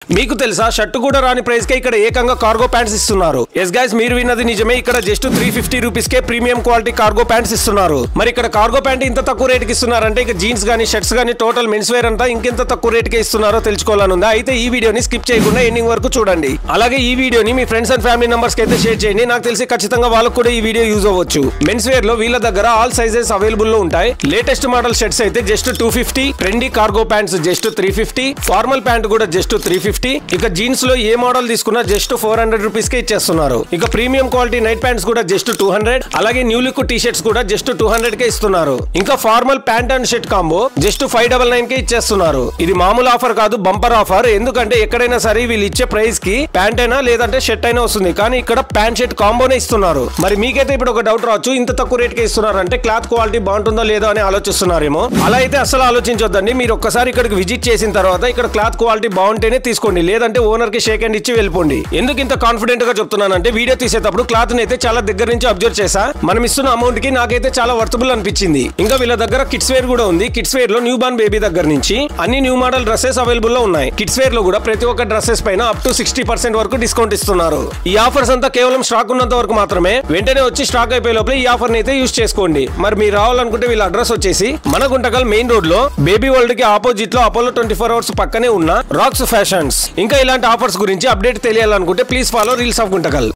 మీకు తెలుసా షర్ట్ కూడా రాని ప్రైస్ కే ఇక్కడ ఏకంగా కార్గో ప్యాంట్స్ ఇస్తున్నారు. ఎస్ గైస్, మీరు విన్నది నిజమే. ఇక్కడ జస్ట్ 350 రూపీస్ కే ప్రీమియం క్వాలిటీ కార్గో ప్యాంట్స్ ఇస్తున్నారు. మరి ఇక్కడ కార్గో ప్యాంట్ ఇంత తక్కువ రేట్ కి ఇస్తున్నారంటే ఇక జీన్స్ గానీ షర్ట్స్ గానీ టోటల్ మెన్స్ వేర్ అంతా ఇంకెంత తక్కువ రేట్ కే ఇస్తున్నారో తెలుసుకోవాలనుందా? అయితే ఈ వీడియోని స్కిప్ చేయకుండా ఎండింగ్ వరకు చూడండి. అలాగే ఈ వీడియోని మీ ఫ్రెండ్స్ అండ్ ఫ్యామిలీ మెంబర్స్ కి అయితే షేర్ చేయండి. నాకు తెలిసి ఖచ్చితంగా వాళ్ళకు కూడా ఈ వీడియో యూజ్ అవ్వచ్చు. మెన్స్ వేర్ లో వీళ్ళ దగ్గర ఆల్ సైజెస్ అవైలబుల్ లో ఉంటాయి. లేటెస్ట్ మోడల్ షర్ట్స్ అయితే just 250, trendy cargo pants just 350, formal pant కూడా జస్ట్ 350. ఇక జీన్స్ లో ఏ మోడల్ తీసుకున్నా జస్ట్ 400 రూపీస్ కే ఇచ్చేస్తున్నారు. ఇక ప్రీమియం క్వాలిటీ నైట్ ప్యాంట్స్ కూడా జస్ట్ 200, అలాగే న్యూ లుక్ టీ షర్ట్స్ కూడా జస్ట్ 200 కే ఇస్తున్నారు. ఇంకా formal pant and shirt combo just 599 కే ఇచ్చేస్తున్నారు. ఇది మామూలు ఆఫర్ కాదు, బంపర్ ఆఫర్. ఎందుకంటే ఎక్కడైనా సరే వీళ్ళు ఇచ్చే ప్రైస్ కి ప్యాంట్ అయినా లేదంటే షర్ట్ అయినా వస్తుంది, కానీ ఇక్కడ ప్యాంట్ షర్ట్ కాంబోనే ఇస్తున్నారు. మరి మీకైతే ఇప్పుడు ఒక డౌట్ రావచ్చు, ఇంత తక్కువ రేట్ కే ఇస్తున్నారు అంటే క్లాత్ క్వాలిటీ బాగుంటుందో లేదో అని ఆలోచిస్తున్నారేమో. అలా అయితే అసలు ఆలోచించొద్దండి. మీరు ఒక్కసారి ఇక్కడికి విజిట్ చేసిన తర్వాత ఇక్కడ క్లాత్ క్వాలిటీ బాగుంటేనే తీసుకోండి, లేదంటే ఓనర్ కి షేక్ హ్యాండ్ ఇచ్చి వెళ్ళిపోండి. ఎందుకు ఇంత కాన్ఫిడెంట్ గా చెప్తున్నానంటే వీడియో తీసేటప్పుడు క్లాత్ అయితే చాలా దగ్గర నుంచి అబ్జర్వ్ చేసా. మనం ఇస్తున్న అమౌంట్ కి నాకైతే చాలా వర్తబుల్ అనిపించింది. ఇంకా వీళ్ళ దగ్గర కిడ్స్ వేర్ కూడా ఉంది. కిడ్స్ వేర్ లో న్యూ బార్న్ బేబీ దగ్గర నుంచి అన్ని న్యూ మోడల్ డ్రెస్సెస్ అవైలబుల్ లో ఉన్నాయి. కిడ్స్ వేర్ లో కూడా ప్రతి ఒక్క డ్రెస్సెస్ పైన అప్ టు 60% వరకు డిస్కౌంట్ ఇస్తున్నారు. ఈ ఆఫర్స్ అంతా కేవలం స్టాక్ ఉన్నంత వరకు మాత్రమే. వెంటనే వచ్చి స్టాక్ అయిపోయే లోపల ఈ ఆఫర్ అయితే యూజ్ చేసుకోండి. మరి మీరు రావాలనుకుంటే వీళ్ళ అడ్రస్ వచ్చేసి మన గుంటకల్ మెయిన్ రోడ్ లో బేబీ వరల్డ్ కి ఆపోజిట్ లో అపోలో 24 అవర్స్ పక్కనే ఉన్న రాక్స్ ఫ్యాషన్స్. ఇంకా ఇలాంటి ఆఫర్స్ గురించి అప్డేట్ తెలియాలనుకుంటే please follow reels of Guntakal.